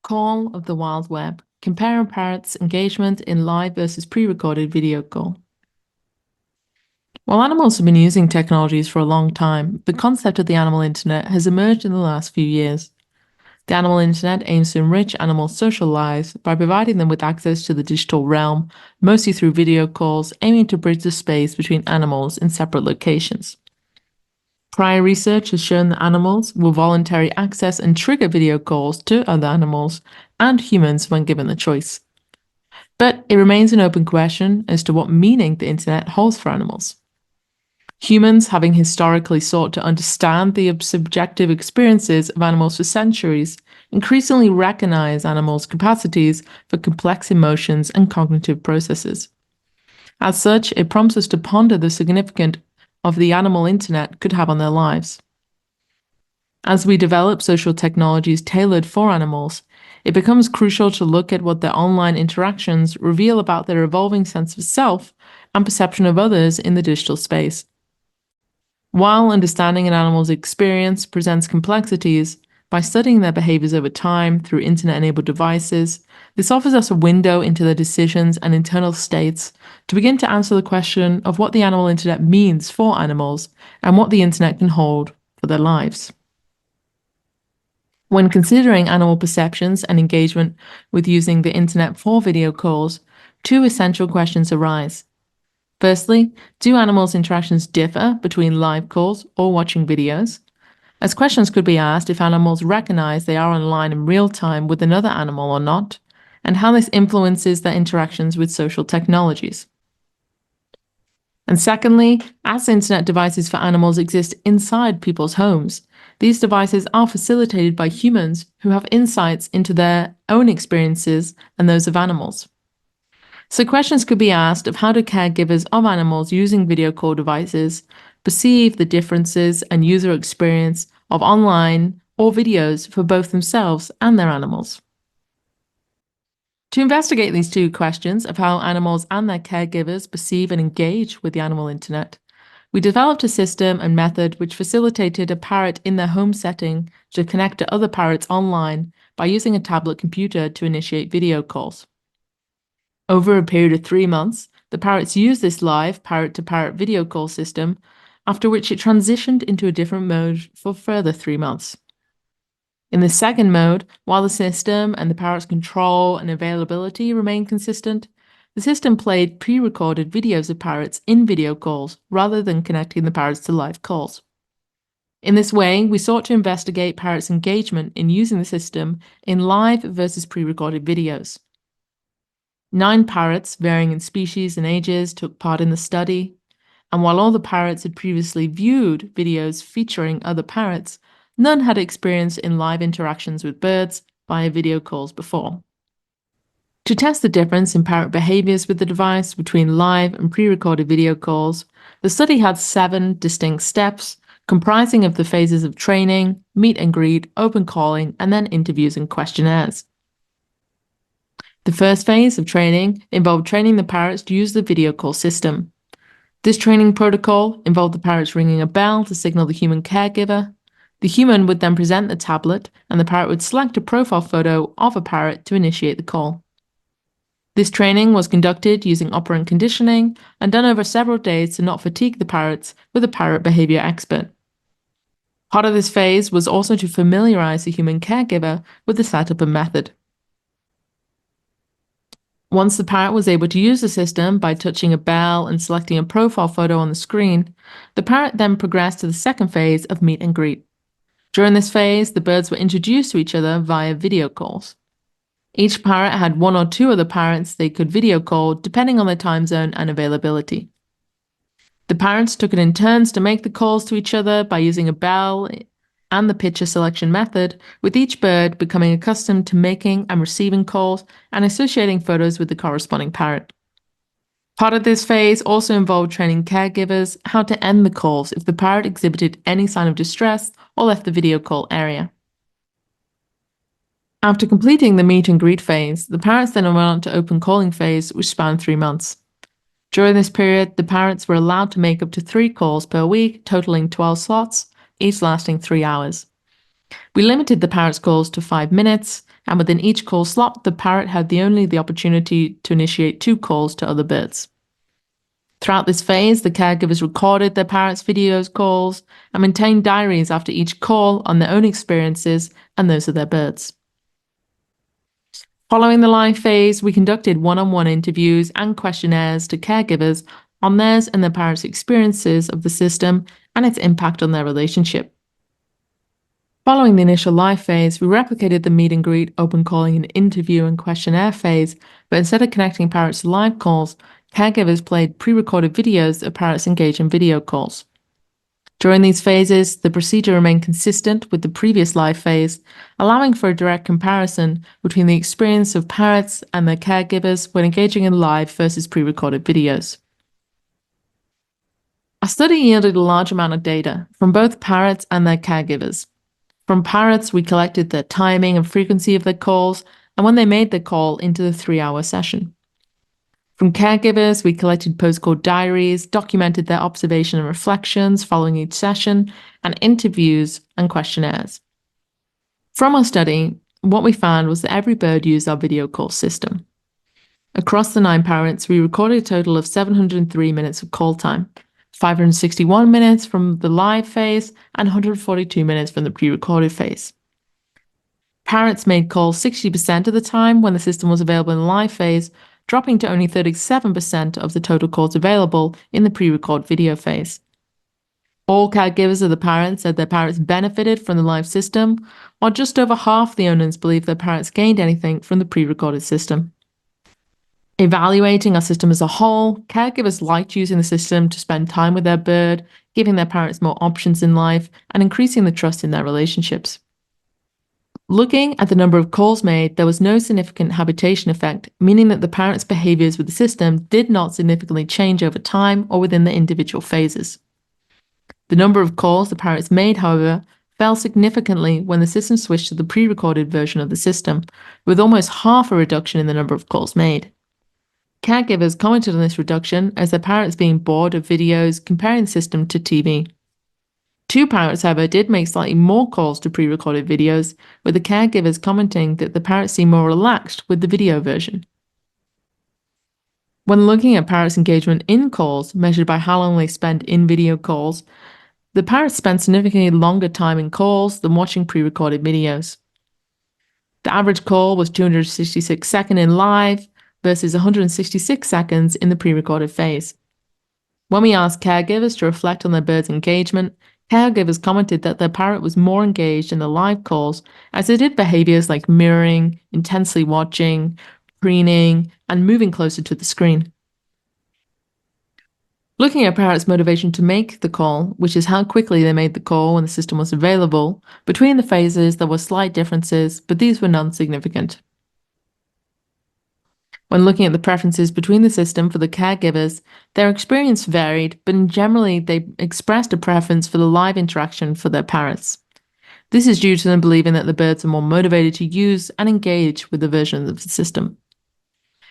Call of the Wild Web. Compare parrots' engagement in live versus pre-recorded video call. While animals have been using technologies for a long time, the concept of the animal internet has emerged in the last few years. The animal internet aims to enrich animals' social lives by providing them with access to the digital realm, mostly through video calls, aiming to bridge the space between animals in separate locations. Prior research has shown that animals will voluntarily access and trigger video calls to other animals and humans when given the choice. But it remains an open question as to what meaning the internet holds for animals. Humans, having historically sought to understand the subjective experiences of animals for centuries, increasingly recognize animals' capacities for complex emotions and cognitive processes. As such, it prompts us to ponder the significance of the animal internet could have on their lives. As we develop social technologies tailored for animals, it becomes crucial to look at what their online interactions reveal about their evolving sense of self and perception of others in the digital space. While understanding an animal's experience presents complexities, by studying their behaviors over time through internet-enabled devices, this offers us a window into their decisions and internal states to begin to answer the question of what the animal internet means for animals and what the internet can hold for their lives. When considering animal perceptions and engagement with using the internet for video calls, two essential questions arise. Firstly, do animals' interactions differ between live calls or watching videos? As questions could be asked if animals recognize they are online in real time with another animal or not, and how this influences their interactions with social technologies. And secondly, as internet devices for animals exist inside people's homes, these devices are facilitated by humans who have insights into their own experiences and those of animals. So questions could be asked of how do caregivers of animals using video call devices perceive the differences and user experience of online or videos for both themselves and their animals. To investigate these two questions of how animals and their caregivers perceive and engage with the animal internet, we developed a system and method which facilitated a parrot in their home setting to connect to other parrots online by using a tablet computer to initiate video calls. Over a period of 3 months, the parrots used this live parrot-to-parrot video call system, after which it transitioned into a different mode for further 3 months. In the second mode, while the system and the parrot's control and availability remained consistent, the system played pre-recorded videos of parrots in video calls rather than connecting the parrots to live calls. In this way, we sought to investigate parrots' engagement in using the system in live versus pre-recorded videos. 9 parrots, varying in species and ages, took part in the study, and while all the parrots had previously viewed videos featuring other parrots, none had experience in live interactions with birds via video calls before. To test the difference in parrot behaviours with the device between live and pre-recorded video calls, the study had 7 distinct steps, comprising of the phases of training, meet and greet, open calling, and then interviews and questionnaires. The first phase of training involved training the parrots to use the video call system. This training protocol involved the parrots ringing a bell to signal the human caregiver. The human would then present the tablet, and the parrot would select a profile photo of a parrot to initiate the call. This training was conducted using operant conditioning and done over several days to not fatigue the parrots with a parrot behavior expert. Part of this phase was also to familiarize the human caregiver with the setup and method. Once the parrot was able to use the system by touching a bell and selecting a profile photo on the screen, the parrot then progressed to the second phase of meet and greet. During this phase, the birds were introduced to each other via video calls. Each parrot had 1 or 2 other parrots they could video call depending on their time zone and availability. The parrots took it in turns to make the calls to each other by using a bell and the picture selection method, with each bird becoming accustomed to making and receiving calls and associating photos with the corresponding parrot. Part of this phase also involved training caregivers how to end the calls if the parrot exhibited any sign of distress or left the video call area. After completing the meet and greet phase, the parrots then went on to open calling phase, which spanned 3 months. During this period, the parrots were allowed to make up to 3 calls per week, totaling 12 slots, each lasting 3 hours. We limited the parrot's calls to 5 minutes, and within each call slot, the parrot had only the opportunity to initiate 2 calls to other birds. Throughout this phase, the caregivers recorded their parrot's video calls and maintained diaries after each call on their own experiences and those of their birds. Following the live phase, we conducted one-on-one interviews and questionnaires to caregivers on theirs and their parrot's experiences of the system and its impact on their relationship. Following the initial live phase, we replicated the meet and greet, open calling, and interview and questionnaire phase, but instead of connecting parrots to live calls, caregivers played pre-recorded videos of parrots engaged in video calls. During these phases, the procedure remained consistent with the previous live phase, allowing for a direct comparison between the experience of parrots and their caregivers when engaging in live versus pre-recorded videos. Our study yielded a large amount of data from both parrots and their caregivers. From parrots, we collected the timing and frequency of their calls and when they made the call into the 3-hour session. From caregivers, we collected post-call diaries, documented their observation and reflections following each session, and interviews and questionnaires. From our study, what we found was that every bird used our video call system. Across the 9 parrots, we recorded a total of 703 minutes of call time, 561 minutes from the live phase, and 142 minutes from the pre-recorded phase. Parrots made calls 60% of the time when the system was available in the live phase, dropping to only 37% of the total calls available in the pre-record video phase. All caregivers of the parrots said their parrots benefited from the live system, while just over half the owners believed their parrots gained anything from the pre-recorded system. Evaluating our system as a whole, caregivers liked using the system to spend time with their bird, giving their parrots more options in life, and increasing the trust in their relationships. Looking at the number of calls made, there was no significant habitation effect, meaning that the parrot's behaviours with the system did not significantly change over time or within the individual phases. The number of calls the parrots made, however, fell significantly when the system switched to the pre-recorded version of the system, with almost half a reduction in the number of calls made. Caregivers commented on this reduction as their parrots being bored of videos comparing the system to TV. 2 parrots, however, did make slightly more calls to pre-recorded videos, with the caregivers commenting that the parrots seemed more relaxed with the video version. When looking at parrots' engagement in calls, measured by how long they spent in video calls, the parrots spent significantly longer time in calls than watching pre-recorded videos. The average call was 266 seconds in live versus 166 seconds in the pre-recorded phase. When we asked caregivers to reflect on their bird's engagement, caregivers commented that their parrot was more engaged in the live calls as it did behaviours like mirroring, intensely watching, preening, and moving closer to the screen. Looking at parrots' motivation to make the call, which is how quickly they made the call when the system was available, between the phases there were slight differences, but these were non-significant. When looking at the preferences between the system for the caregivers, their experience varied, but generally they expressed a preference for the live interaction for their parrots. This is due to them believing that the birds are more motivated to use and engage with the version of the system.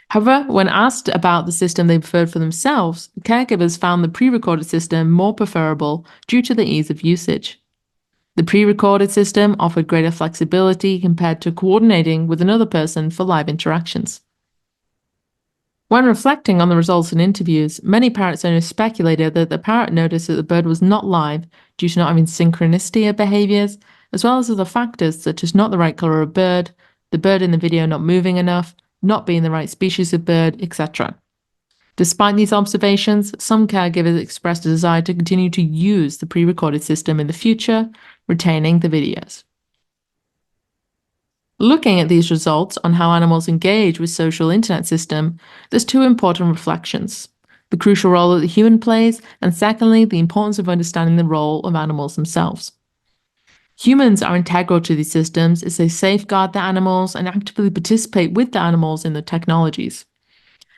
However, when asked about the system they preferred for themselves, caregivers found the pre-recorded system more preferable due to the ease of usage. The pre-recorded system offered greater flexibility compared to coordinating with another person for live interactions. When reflecting on the results in interviews, many parrot owners speculated that the parrot noticed that the bird was not live due to not having synchronicity of behaviours, as well as other factors such as not the right colour of bird, the bird in the video not moving enough, not being the right species of bird, etc. Despite these observations, some caregivers expressed a desire to continue to use the pre-recorded system in the future, retaining the videos. Looking at these results on how animals engage with social internet system, there's 2 important reflections: the crucial role that the human plays, and secondly, the importance of understanding the role of animals themselves. Humans are integral to these systems as they safeguard the animals and actively participate with the animals in the technologies.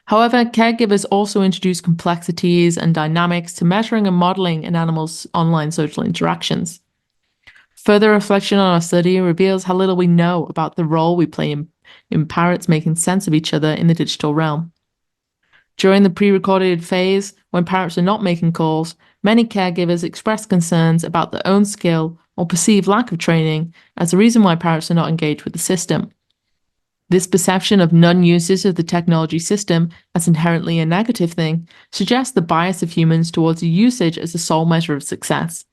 However, caregivers also introduce complexities and dynamics to measuring and modeling an animal's online social interactions. Further reflection on our study reveals how little we know about the role we play in parrots making sense of each other in the digital realm. During the pre-recorded phase, when parrots are not making calls, many caregivers expressed concerns about their own skill or perceived lack of training as the reason why parrots are not engaged with the system. This perception of non-usage of the technology system as inherently a negative thing suggests the bias of humans towards usage as the sole measure of success.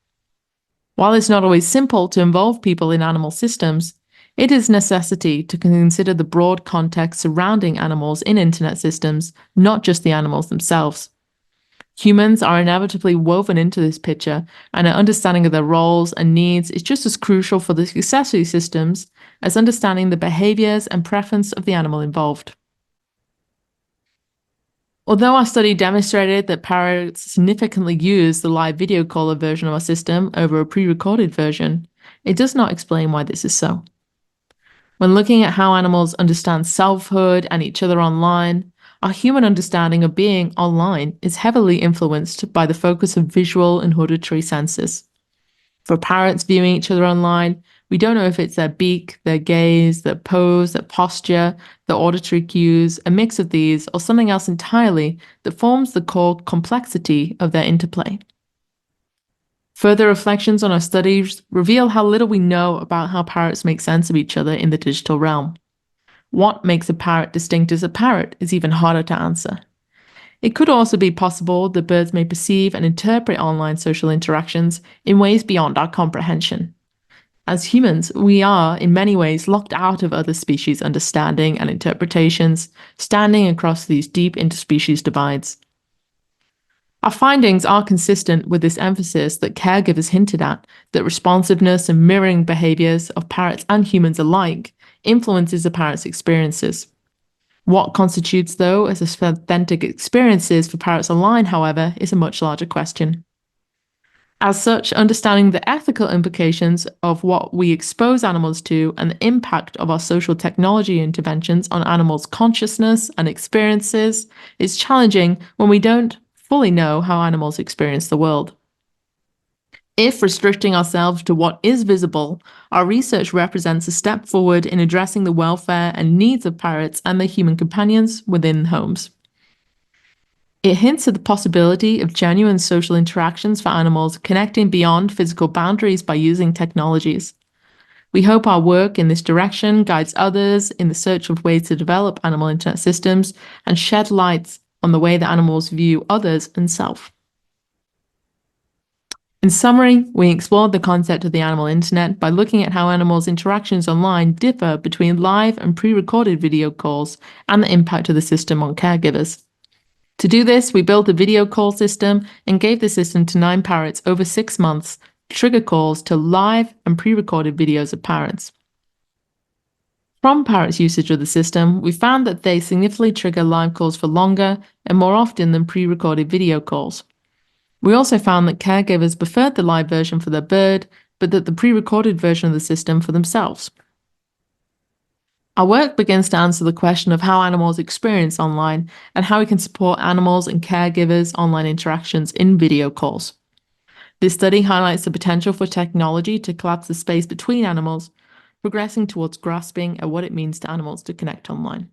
While it's not always simple to involve people in animal systems, it is a necessity to consider the broad context surrounding animals in internet systems, not just the animals themselves. Humans are inevitably woven into this picture, and an understanding of their roles and needs is just as crucial for the accessory systems as understanding the behaviours and preference of the animal involved. Although our study demonstrated that parrots significantly use the live video caller version of our system over a pre-recorded version, it does not explain why this is so. When looking at how animals understand selfhood and each other online, our human understanding of being online is heavily influenced by the focus of visual and auditory senses. For parrots viewing each other online, we don't know if it's their beak, their gaze, their pose, their posture, their auditory cues, a mix of these, or something else entirely that forms the core complexity of their interplay. Further reflections on our studies reveal how little we know about how parrots make sense of each other in the digital realm. What makes a parrot distinct as a parrot is even harder to answer. It could also be possible that birds may perceive and interpret online social interactions in ways beyond our comprehension. As humans, we are, in many ways, locked out of other species' understanding and interpretations, standing across these deep interspecies divides. Our findings are consistent with this emphasis that caregivers hinted at, that responsiveness and mirroring behaviours of parrots and humans alike influences a parrot's experiences. What constitutes, though, as authentic experiences for parrots online, however, is a much larger question. As such, understanding the ethical implications of what we expose animals to and the impact of our social technology interventions on animals' consciousness and experiences is challenging when we don't fully know how animals experience the world. If restricting ourselves to what is visible, our research represents a step forward in addressing the welfare and needs of parrots and their human companions within homes. It hints at the possibility of genuine social interactions for animals connecting beyond physical boundaries by using technologies. We hope our work in this direction guides others in the search of ways to develop animal internet systems and shed light on the way that animals view others and self. In summary, we explored the concept of the animal internet by looking at how animals' interactions online differ between live and pre-recorded video calls and the impact of the system on caregivers. To do this, we built a video call system and gave the system to 9 parrots over 6 months to trigger calls to live and pre-recorded videos of parrots. From parrots' usage of the system, we found that they significantly trigger live calls for longer and more often than pre-recorded video calls. We also found that caregivers preferred the live version for their bird, but that the pre-recorded version of the system for themselves. Our work begins to answer the question of how animals experience online and how we can support animals and caregivers' online interactions in video calls. This study highlights the potential for technology to collapse the space between animals, progressing towards grasping at what it means to animals to connect online.